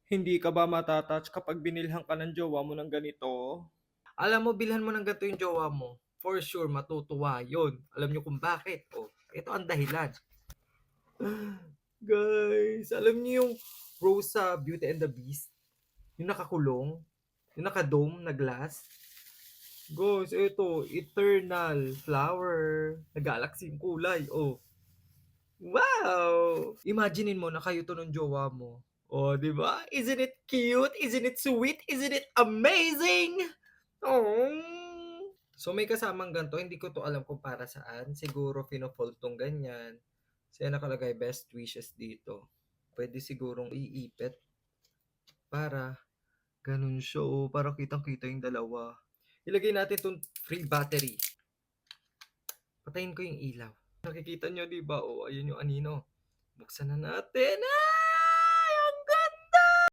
Hindi ka ba mata-touch kapag binilhan ka ng jowa mo ng ganito? Alam mo bilhan mo ng ganito yung jowa mo, for sure matutuwa yun. Alam niyo kung bakit? Oh, ito ang dahilan. Guys, alam niyo yung rose sa Beauty and the Beast? Yung nakakulong? Yung naka-dome na glass? Guys, ito, eternal flower. Nag-galaxy yung kulay. Oh, wow! Imaginein mo na kayo to ng jowa mo. Oh, di ba? Isn't it cute? Isn't it sweet? Isn't it amazing? Oh. So may kasamang ganito, hindi ko to alam kung para saan. Siguro fino-fold tong ganyan. Kasi nakalagay best wishes dito. Pwede sigurong iipit para ganun siya. Oh, para kitang-kita yung dalawa. Ilagay natin tong free battery. Patayin ko yung ilaw. Nakikita nyo, di ba? Oh, ayun yung anino. Buksan na natin.